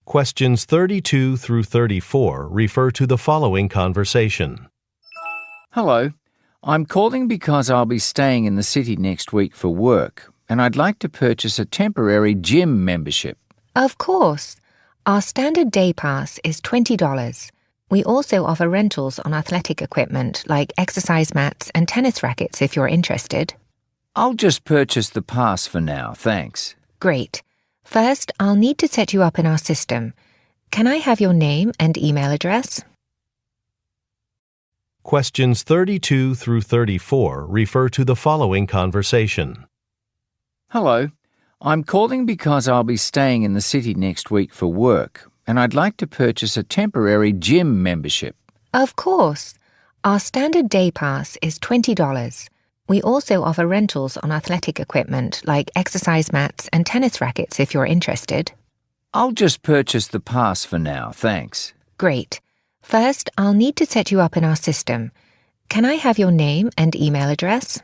Questions 32 through 34 refer to the following conversation. Hello, I'm calling because I'll be staying in the city next week for work, and I'd like to purchase a temporary gym membership. Of course. Our standard day pass is $20. We also offer rentals on athletic equipment like exercise mats and tennis rackets if you're interested. I'll just purchase the pass for now, thanks. Great. First, I'll need to set you up in our system. Can I have your name and email address? Questions 32 through 34 refer to the following conversation. Hello, I'm calling because I'll be staying in the city next week for work, and I'd like to purchase a temporary gym membership. Of course. Our standard day pass is $20. We also offer rentals on athletic equipment like exercise mats and tennis rackets if you're interested. I'll just purchase the pass for now, thanks. Great. First, I'll need to set you up in our system. Can I have your name and email address?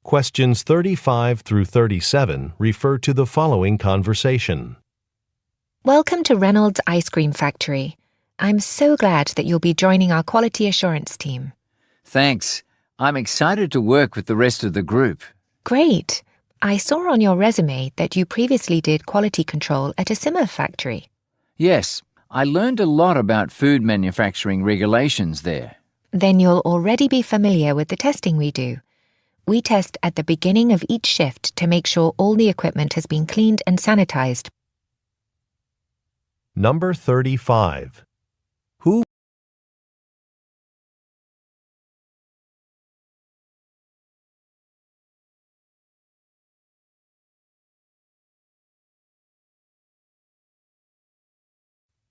Questions 35 through 37 refer to the following conversation. Welcome to Reynolds Ice Cream Factory. I'm so glad that you'll be joining our quality assurance team. Thanks. I'm excited to work with the rest of the group. Great. I saw on your resume that you previously did quality control at a similar factory. Yes, I learned a lot about food manufacturing regulations there. Then you'll already be familiar with the testing we do. We test at the beginning of each shift to make sure all the equipment has been cleaned and sanitized. Number 35. Who?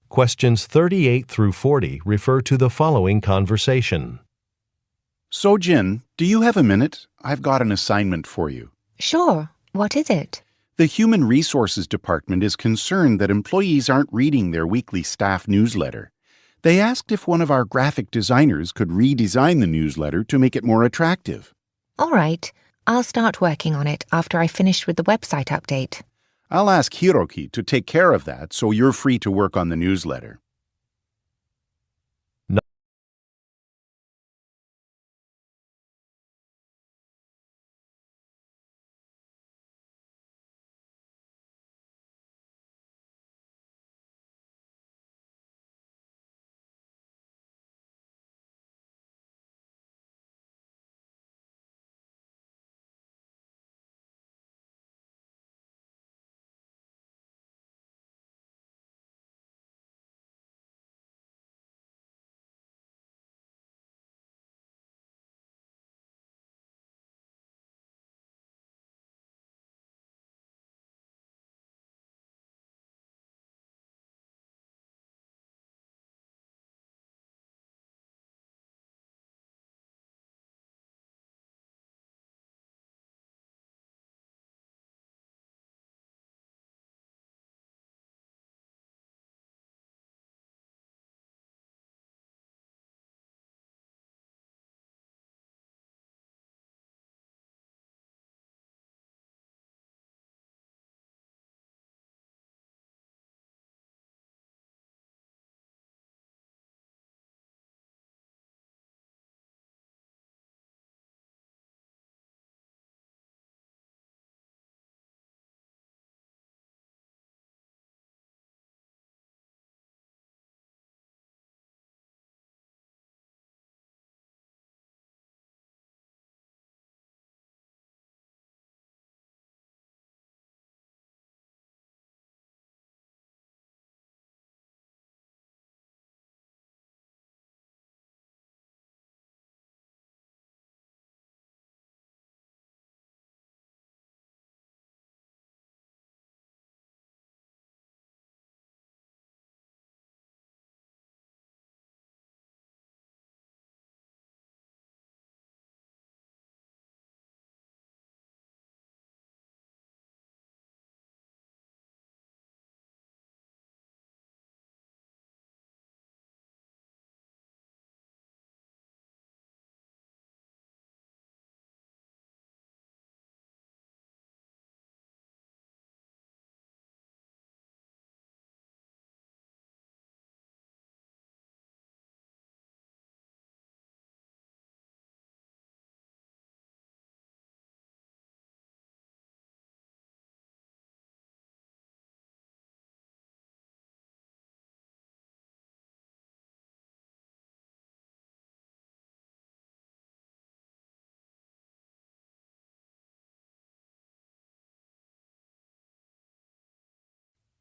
Questions 38 through 40 refer to the following conversation. So, Jin, do you have a minute? I've got an assignment for you. Sure. What is it? The Human Resources Department is concerned that employees aren't reading their weekly staff newsletter. They asked if one of our graphic designers could redesign the newsletter to make it more attractive. All right. I'll start working on it after I finish with the website update. I'll ask Hiroki to take care of that so you're free to work on the newsletter.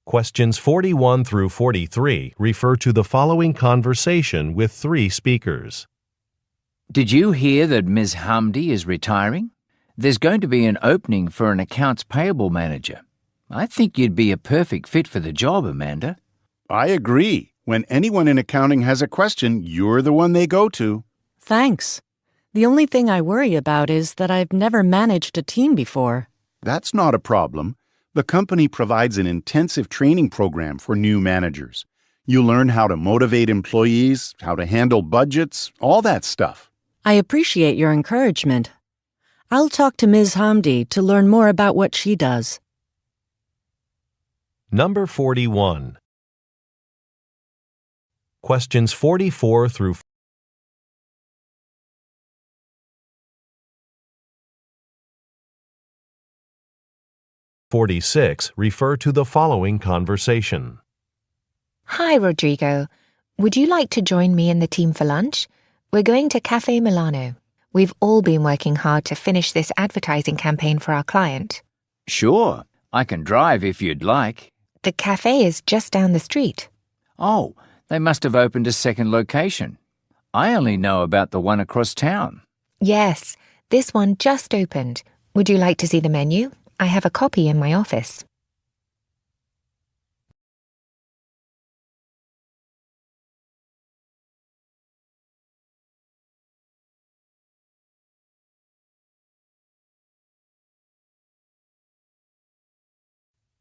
Questions 41 through 43 refer to the following conversation with three speakers. Did you hear that Ms. Hamdi is retiring? There's going to be an opening for an accounts payable manager. I think you'd be a perfect fit for the job, Amanda. I agree. When anyone in accounting has a question, you're the one they go to. Thanks. The only thing I worry about is that I've never managed a team before. That's not a problem. The company provides an intensive training program for new managers. You learn how to motivate employees, how to handle budgets, all that stuff. I appreciate your encouragement. I'll talk to Ms. Hamdi to learn more about what she does. Number 41. Questions 44 through 46 refer to the following conversation. Hi, Rodrigo. Would you like to join me and the team for lunch? We're going to Cafe Milano. We've all been working hard to finish this advertising campaign for our client. Sure, I can drive if you'd like. The cafe is just down the street. Oh, they must have opened a second location. I only know about the one across town. Yes, this one just opened. Would you like to see the menu? I have a copy in my office.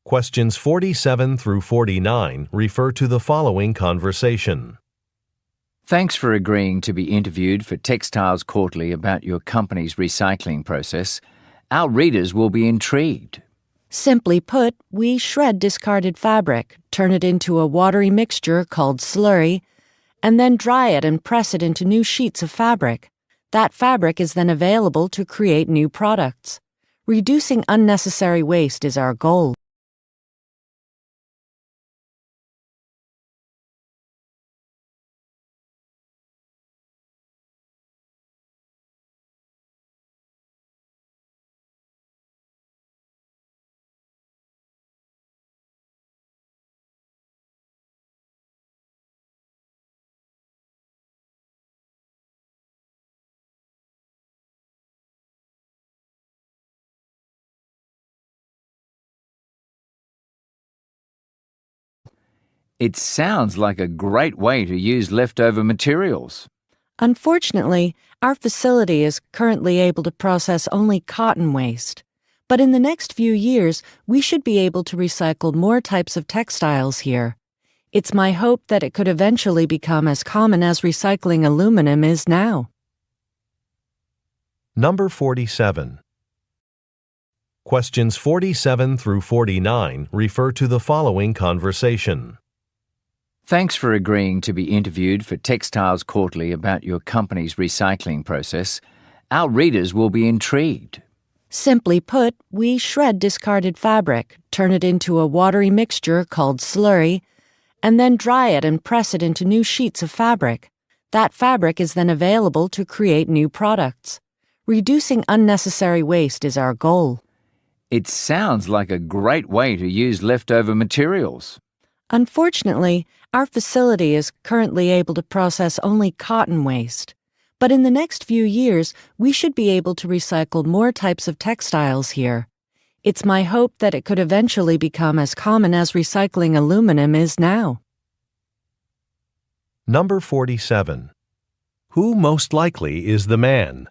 Questions 47 through 49 refer to the following conversation. Thanks for agreeing to be interviewed for Textiles Quarterly about your company's recycling process. Our readers will be intrigued. Simply put, we shred discarded fabric, turn it into a watery mixture called slurry, and then dry it and press it into new sheets of fabric. That fabric is then available to create new products. Reducing unnecessary waste is our goal. It sounds like a great way to use leftover materials. Unfortunately, our facility is currently able to process only cotton waste. But in the next few years, we should be able to recycle more types of textiles here. It's my hope that it could eventually become as common as recycling aluminum is now. Number 47. Questions 47 through 49 refer to the following conversation. Thanks for agreeing to be interviewed for Textiles Quarterly about your company's recycling process. Our readers will be intrigued. Simply put, we shred discarded fabric, turn it into a watery mixture called slurry, and then dry it and press it into new sheets of fabric. That fabric is then available to create new products. Reducing unnecessary waste is our goal. It sounds like a great way to use leftover materials. Unfortunately, our facility is currently able to process only cotton waste. But in the next few years, we should be able to recycle more types of textiles here. It's my hope that it could eventually become as common as recycling aluminum is now. Number 47. Who most likely is the man?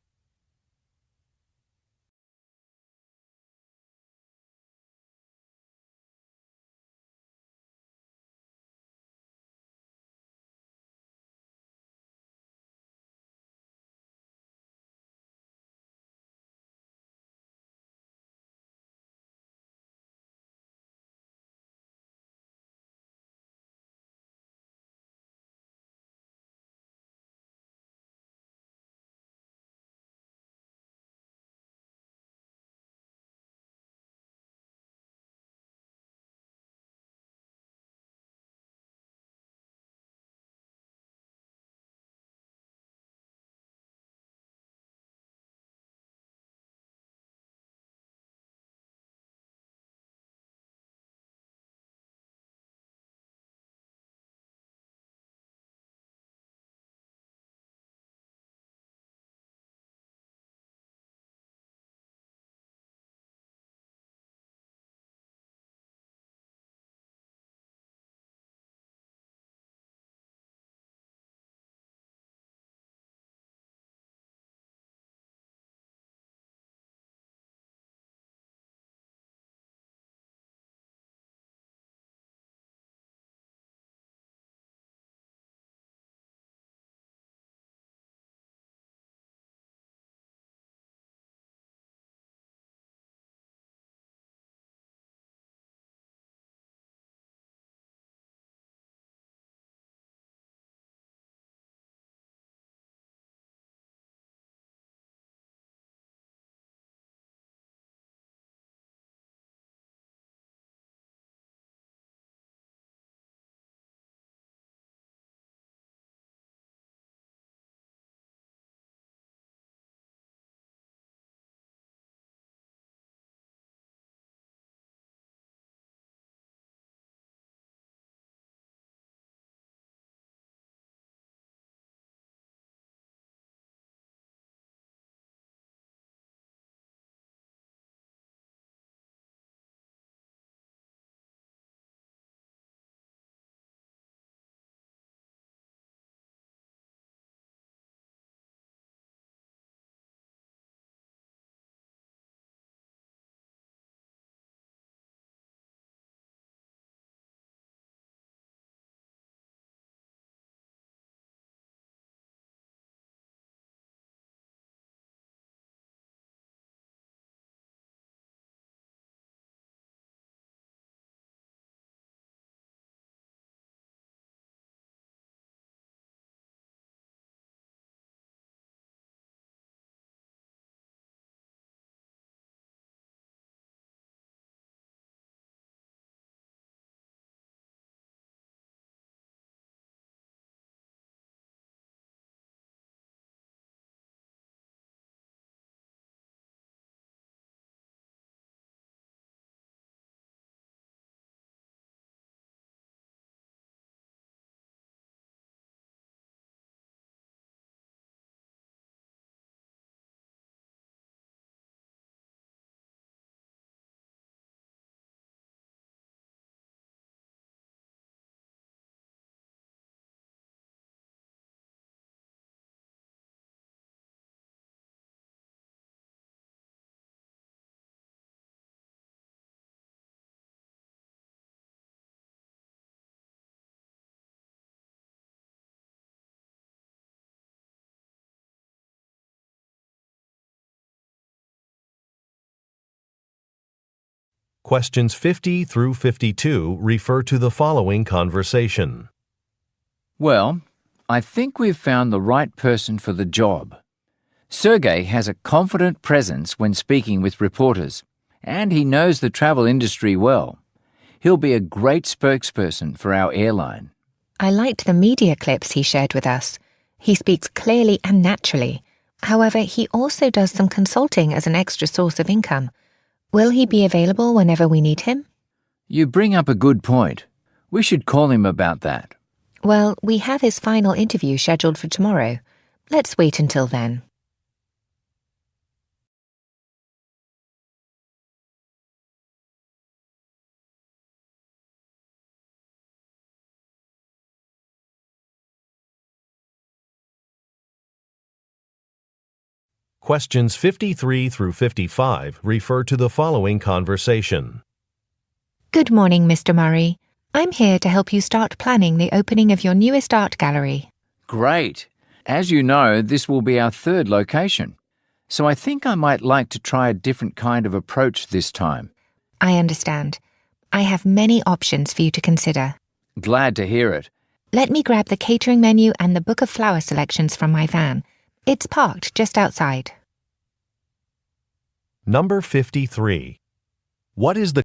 Questions 50 through 52 refer to the following conversation. Well, I think we've found the right person for the job. Sergey has a confident presence when speaking with reporters, and he knows the travel industry well. He'll be a great spokesperson for our airline. I liked the media clips he shared with us. He speaks clearly and naturally. However, he also does some consulting as an extra source of income. Will he be available whenever we need him? You bring up a good point. We should call him about that. Well, we have his final interview scheduled for tomorrow. Let's wait until then. Questions 53 through 55 refer to the following conversation. Good morning, Mr. Murray. I'm here to help you start planning the opening of your newest art gallery. Great. As you know, this will be our third location. So I think I might like to try a different kind of approach this time. I understand. I have many options for you to consider. Glad to hear it. Let me grab the catering menu and the book of flower selections from my van. It's parked just outside. Number 53. What is the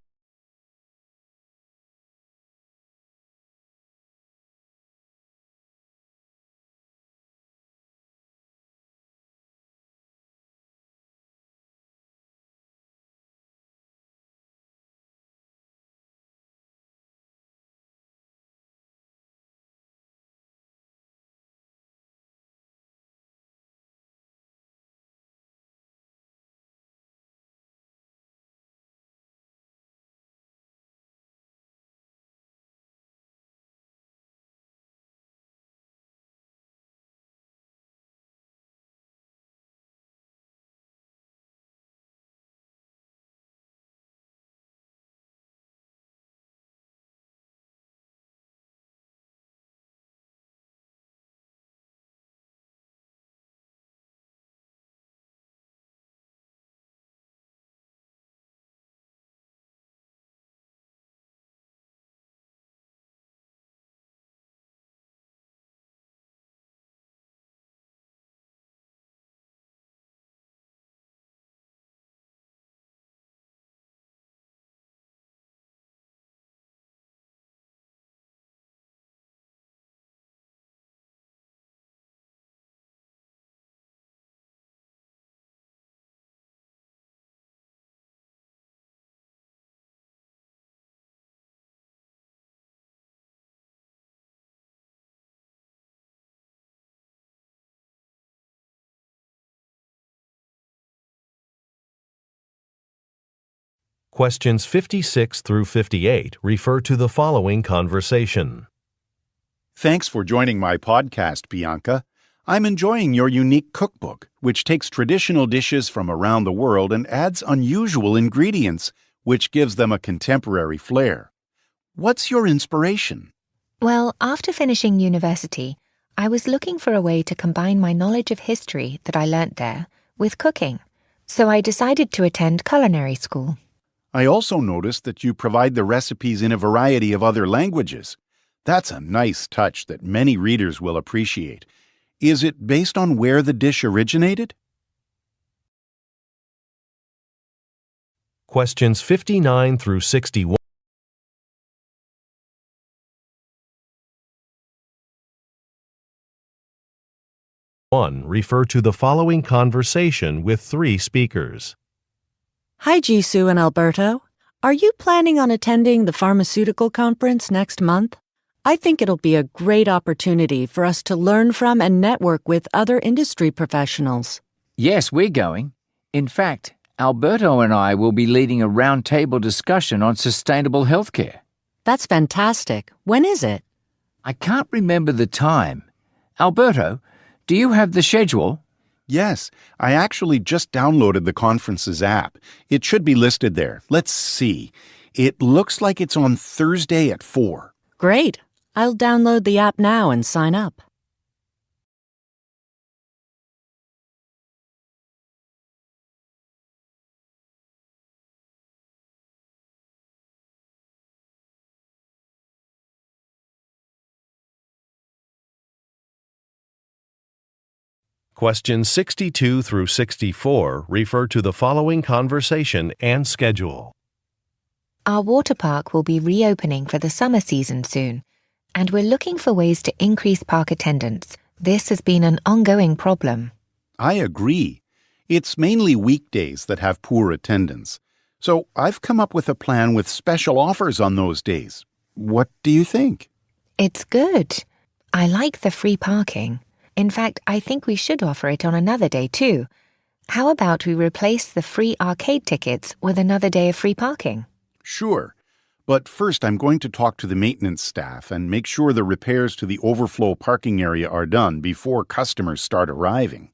Questions 56 through 58 refer to the following conversation. Thanks for joining my podcast, Bianca. I'm enjoying your unique cookbook, which takes traditional dishes from around the world and adds unusual ingredients, which gives them a contemporary flair. What's your inspiration? Well, after finishing university, I was looking for a way to combine my knowledge of history that I learnt there with cooking. So I decided to attend culinary school. I also noticed that you provide the recipes in a variety of other languages. That's a nice touch that many readers will appreciate. Is it based on where the dish originated? Questions 59 through 61 refer to the following conversation with three speakers. Hi, Jisoo and Alberto. Are you planning on attending the pharmaceutical conference next month? I think it'll be a great opportunity for us to learn from and network with other industry professionals. Yes, we're going. In fact, Alberto and I will be leading a roundtable discussion on sustainable healthcare. That's fantastic. When is it? I can't remember the time. Alberto, do you have the schedule? Yes, I actually just downloaded the conference's app. It should be listed there. Let's see. It looks like it's on Thursday at 4. Great. I'll download the app now and sign up. Questions 62 through 64 refer to the following conversation and schedule. Our water park will be reopening for the summer season soon, and we're looking for ways to increase park attendance. This has been an ongoing problem. I agree. It's mainly weekdays that have poor attendance. So I've come up with a plan with special offers on those days. What do you think? It's good. I like the free parking. In fact, I think we should offer it on another day too. How about we replace the free arcade tickets with another day of free parking? Sure. But first I'm going to talk to the maintenance staff and make sure the repairs to the overflow parking area are done before customers start arriving.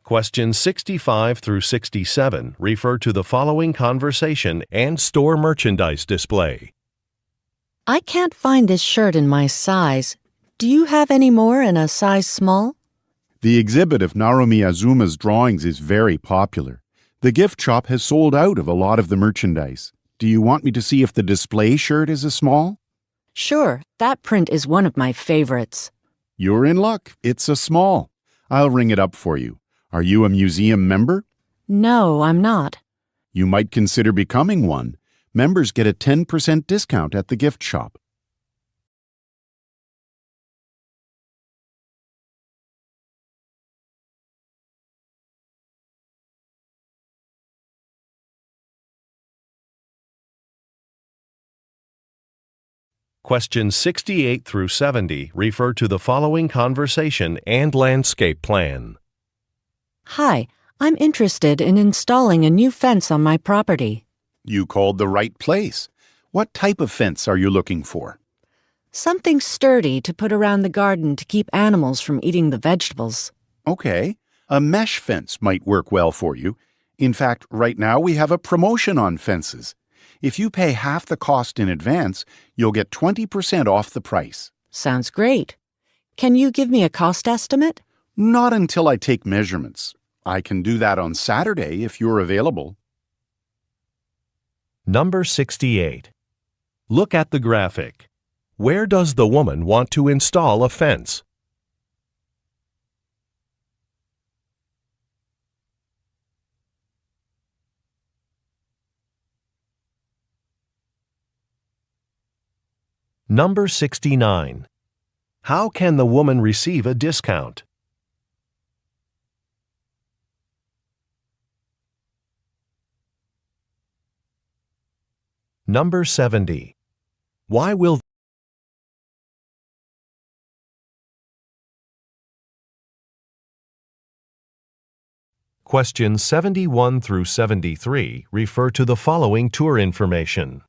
Questions 65 through 67 refer to the following conversation and store merchandise display. I can't find this shirt in my size. Do you have any more in a size small? The exhibit of Narumi Azuma's drawings is very popular. The gift shop has sold out of a lot of the merchandise. Do you want me to see if the display shirt is a small? Sure, that print is one of my favorites. You're in luck. It's a small. I'll ring it up for you. Are you a museum member? No, I'm not. You might consider becoming one. Members get a 10% discount at the gift shop. Questions 68 through 70 refer to the following conversation and landscape plan. Hi, I'm interested in installing a new fence on my property. You called the right place. What type of fence are you looking for? Something sturdy to put around the garden to keep animals from eating the vegetables. Okay, a mesh fence might work well for you. In fact, right now we have a promotion on fences. If you pay half the cost in advance, you'll get 20% off the price. Sounds great. Can you give me a cost estimate? Not until I take measurements. I can do that on Saturday if you're available. Number 68. Look at the graphic. Where does the woman want to install a fence? Number 69. How can the woman receive a discount? Number 70. Why will Questions 71 through 73 refer to the following tour information.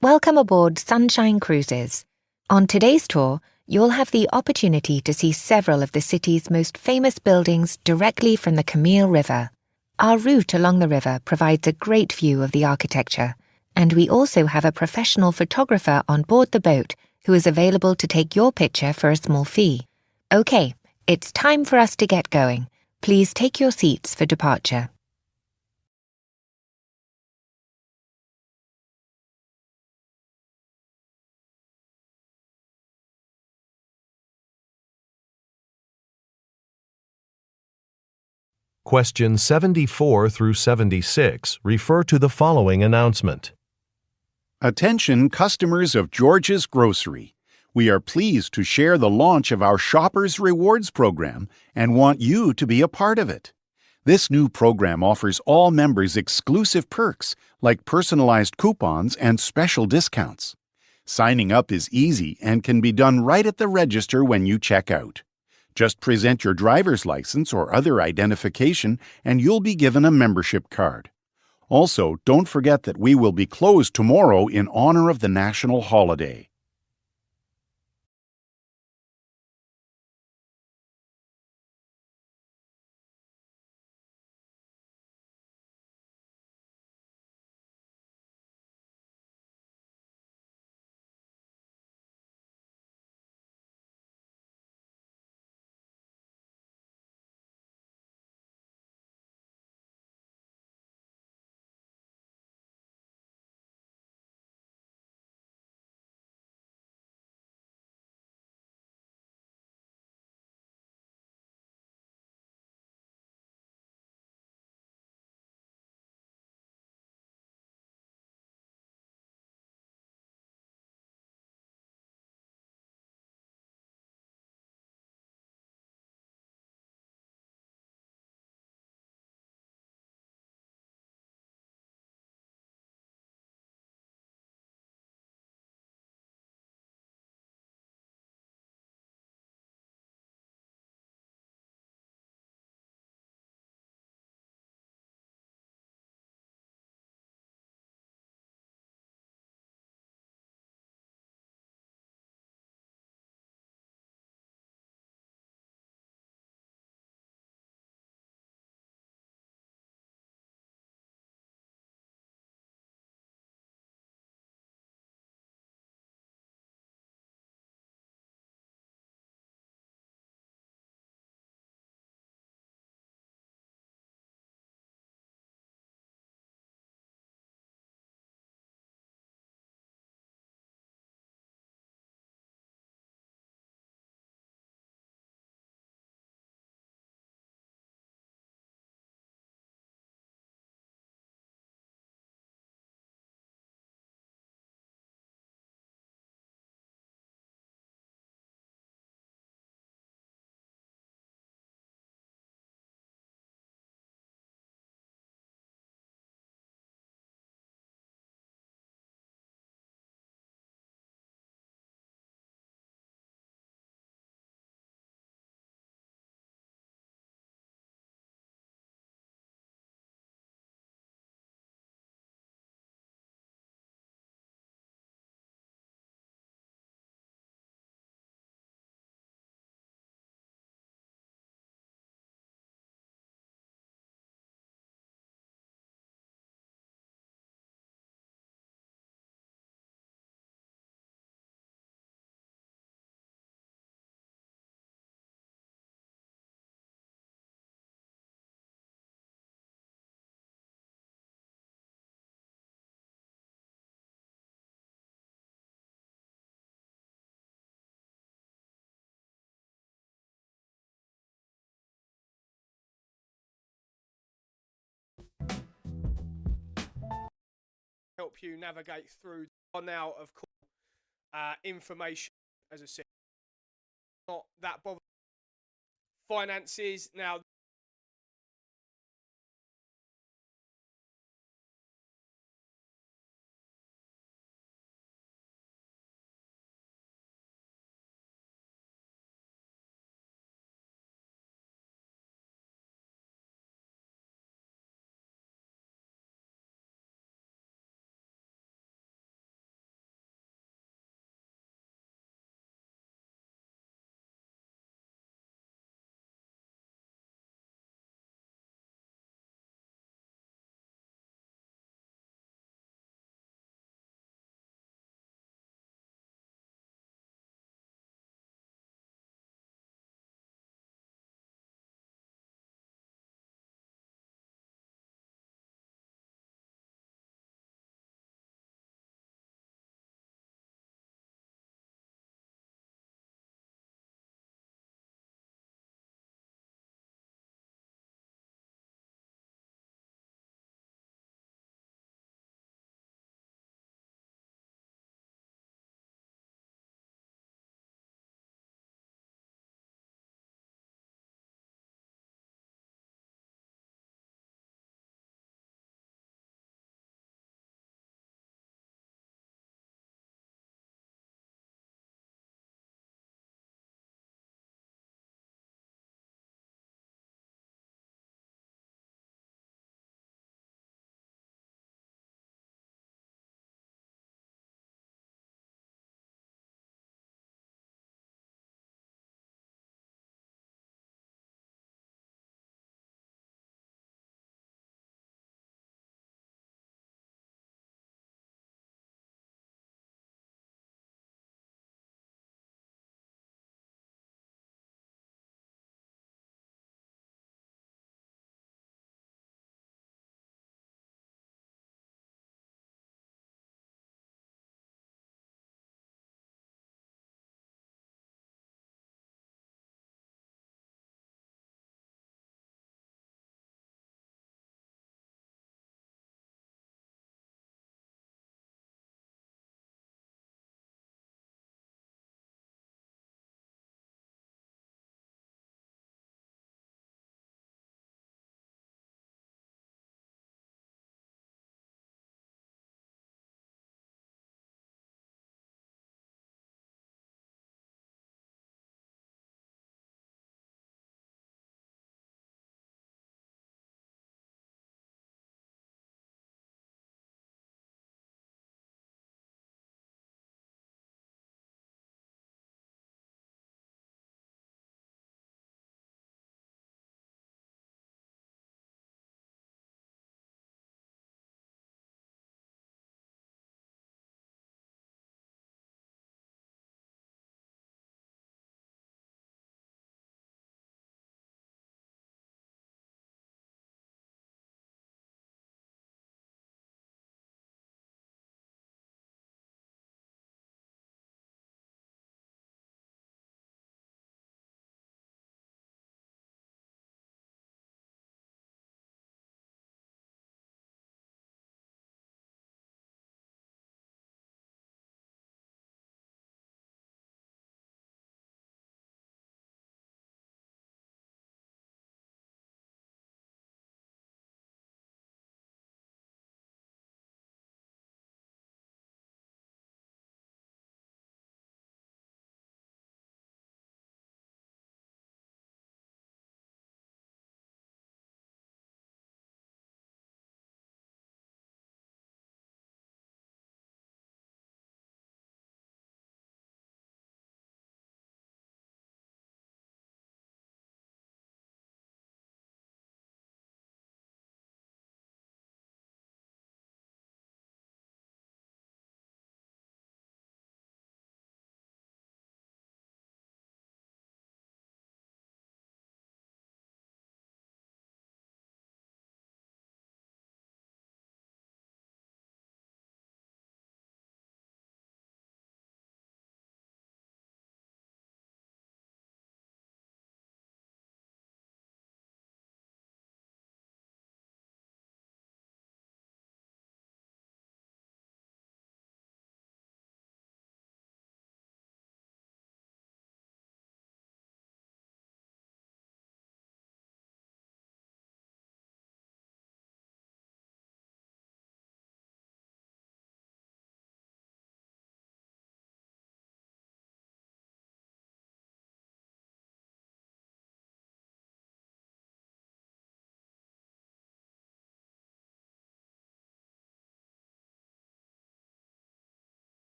Welcome aboard Sunshine Cruises. On today's tour, you'll have the opportunity to see several of the city's most famous buildings directly from the Camille River. Our route along the river provides a great view of the architecture, and we also have a professional photographer on board the boat who is available to take your picture for a small fee. Okay, it's time for us to get going. Please take your seats for departure. Questions 74 through 76 refer to the following announcement. Attention customers of George's Grocery. We are pleased to share the launch of our Shoppers Rewards program and want you to be a part of it. This new program offers all members exclusive perks like personalized coupons and special discounts. Signing up is easy and can be done right at the register when you check out. Just present your driver's license or other identification and you'll be given a membership card. Also, don't forget that we will be closed tomorrow in honor of the national holiday. help you navigate through now, of course, information, as I said, not that bothered. Finances now.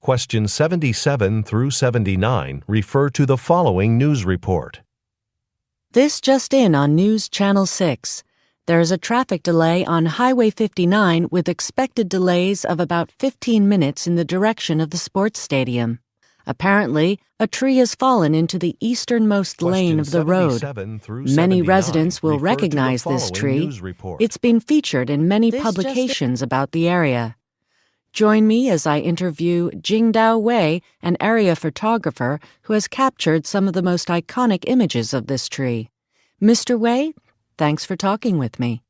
Questions 77 through 79 refer to the following news report. This just in on News Channel 6. There is a traffic delay on Highway 59 with expected delays of about 15 minutes in the direction of the sports stadium. Apparently, a tree has fallen into the easternmost lane of the road. Many residents will recognize this tree. It's been featured in many publications about the area. Join me as I interview Jingdao Wei, an area photographer who has captured some of the most iconic images of this tree. Mr. Wei, thanks for talking with me.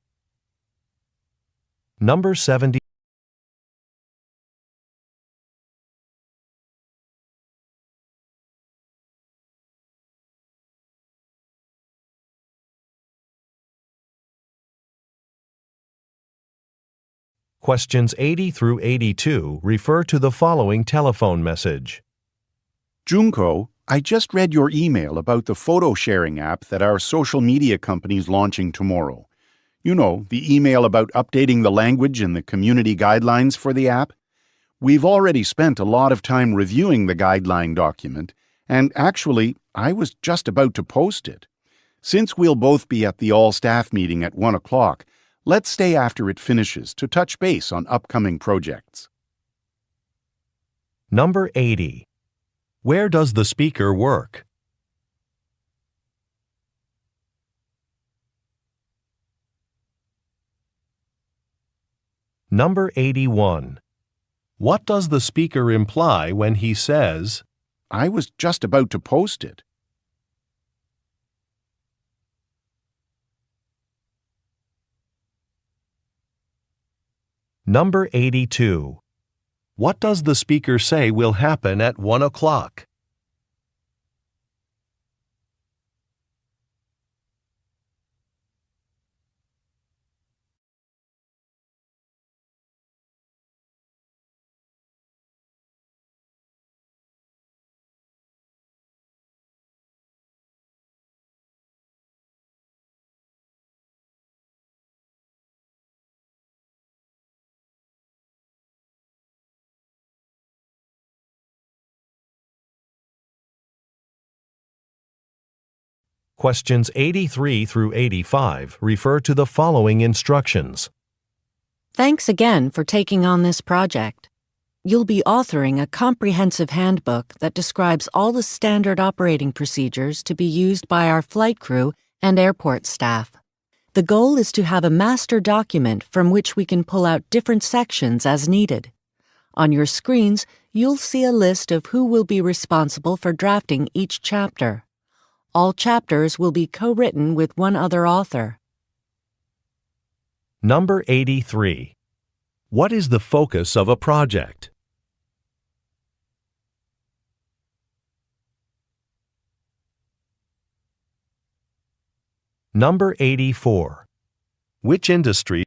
Number 70. Questions 80 through 82 refer to the following telephone message. Junko, I just read your email about the photo sharing app that our social media company is launching tomorrow. You know, the email about updating the language and the community guidelines for the app. We've already spent a lot of time reviewing the guideline document, and actually, I was just about to post it. Since we'll both be at the all-staff meeting at 1 o'clock, let's stay after it finishes to touch base on upcoming projects. Number 80. Where does the speaker work? Number 81. What does the speaker imply when he says, I was just about to post it? Number 82. What does the speaker say will happen at 1 o'clock? Questions 83 through 85 refer to the following instructions. Thanks again for taking on this project. You'll be authoring a comprehensive handbook that describes all the standard operating procedures to be used by our flight crew and airport staff. The goal is to have a master document from which we can pull out different sections as needed. On your screens, you'll see a list of who will be responsible for drafting each chapter. All chapters will be co-written with one other author. Number 83. What is the focus of a project? Number 84. Which industry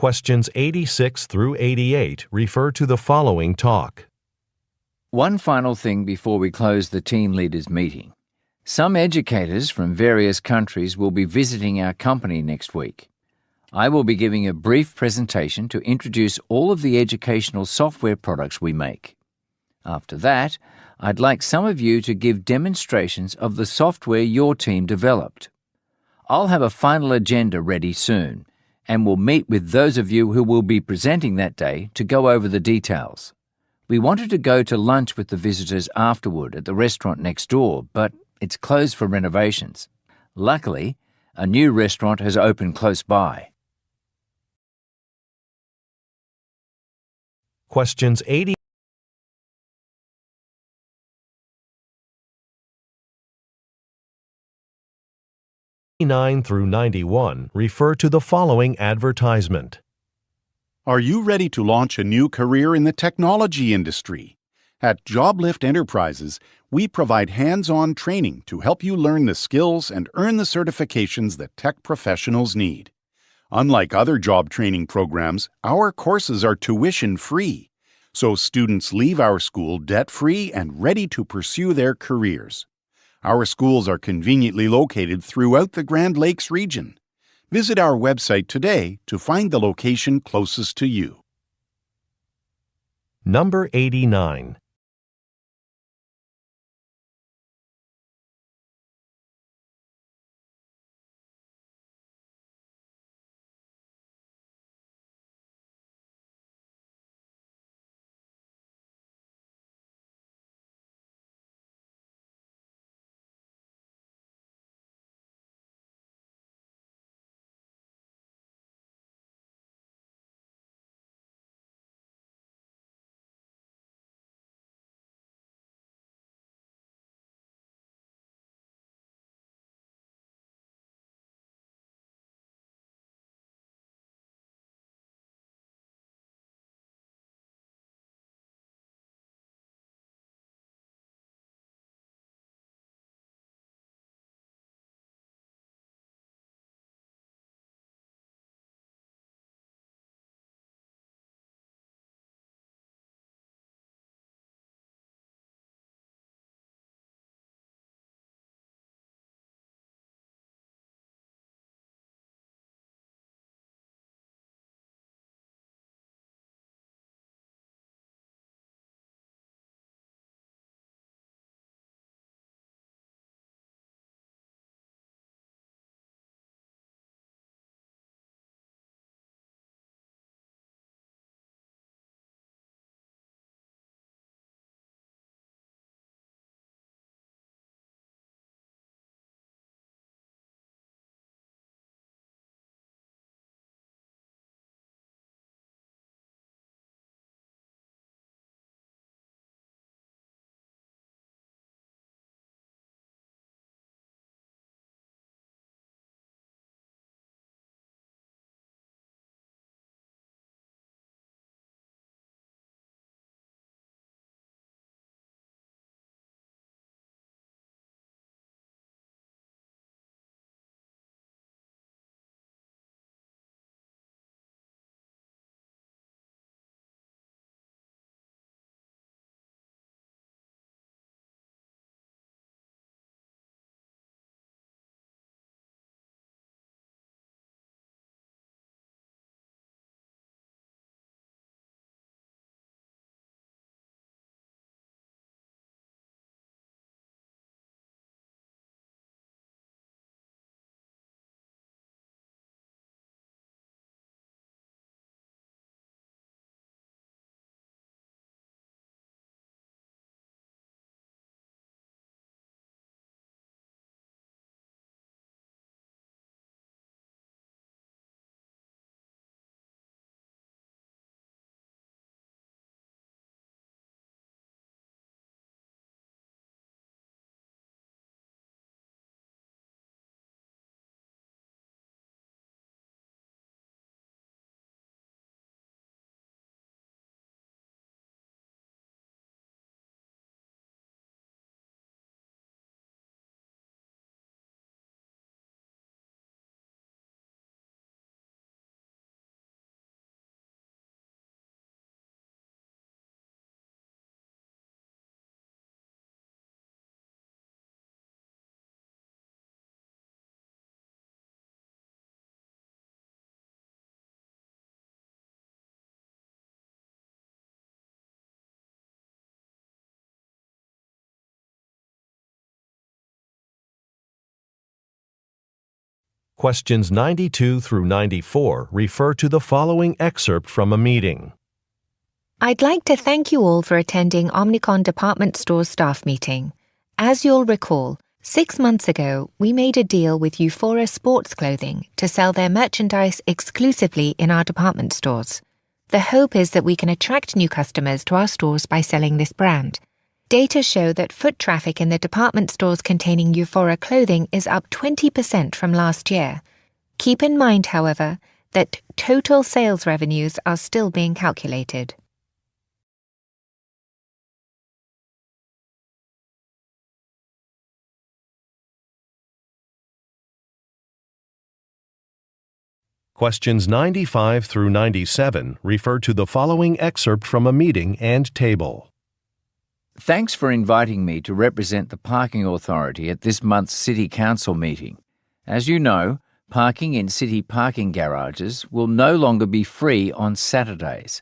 Questions 86 through 88 refer to the following talk. One final thing before we close the team leaders meeting. Some educators from various countries will be visiting our company next week. I will be giving a brief presentation to introduce all of the educational software products we make. After that, I'd like some of you to give demonstrations of the software your team developed. I'll have a final agenda ready soon, and we'll meet with those of you who will be presenting that day to go over the details. We wanted to go to lunch with the visitors afterward at the restaurant next door, but it's closed for renovations. Luckily, a new restaurant has opened close by. Questions 80 89 through 91 refer to the following advertisement. Are you ready to launch a new career in the technology industry? At JobLift Enterprises, we provide hands-on training to help you learn the skills and earn the certifications that tech professionals need. Unlike other job training programs, our courses are tuition-free. so students leave our school debt-free and ready to pursue their careers. Our schools are conveniently located throughout the Grand Lakes region. Visit our website today to find the location closest to you. Number 89. Questions 92 through 94 refer to the following excerpt from a meeting. I'd like to thank you all for attending Omnicon Department Store staff meeting. As you'll recall, 6 months ago, we made a deal with Euphora Sports Clothing to sell their merchandise exclusively in our department stores. The hope is that we can attract new customers to our stores by selling this brand. Data show that foot traffic in the department stores containing Euphora clothing is up 20% from last year. Keep in mind, however, that total sales revenues are still being calculated. Questions 95 through 97 refer to the following excerpt from a meeting and table. Thanks for inviting me to represent the Parking Authority at this month's City Council meeting. As you know, parking in city parking garages will no longer be free on Saturdays.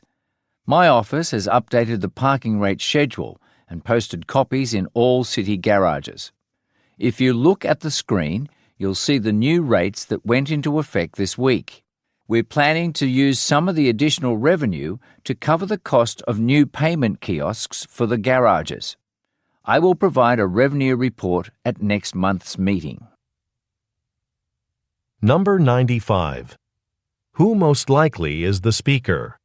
My office has updated the parking rate schedule and posted copies in all city garages. If you look at the screen, you'll see the new rates that went into effect this week. We're planning to use some of the additional revenue to cover the cost of new payment kiosks for the garages. I will provide a revenue report at next month's meeting. Number 95. Who most likely is the speaker?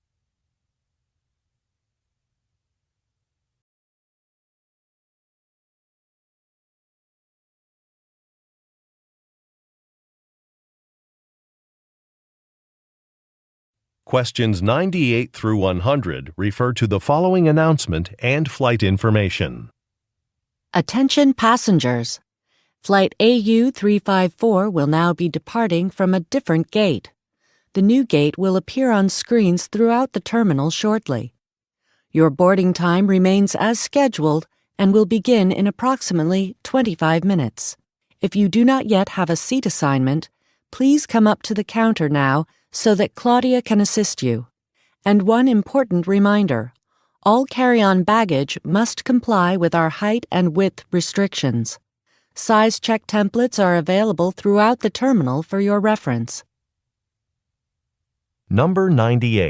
Questions 98 through 100 refer to the following announcement and flight information. Attention passengers. Flight AU 354 will now be departing from a different gate. The new gate will appear on screens throughout the terminal shortly. Your boarding time remains as scheduled and will begin in approximately 25 minutes. If you do not yet have a seat assignment, please come up to the counter now so that Claudia can assist you. And one important reminder, all carry-on baggage must comply with our height and width restrictions. Size check templates are available throughout the terminal for your reference. Number 98.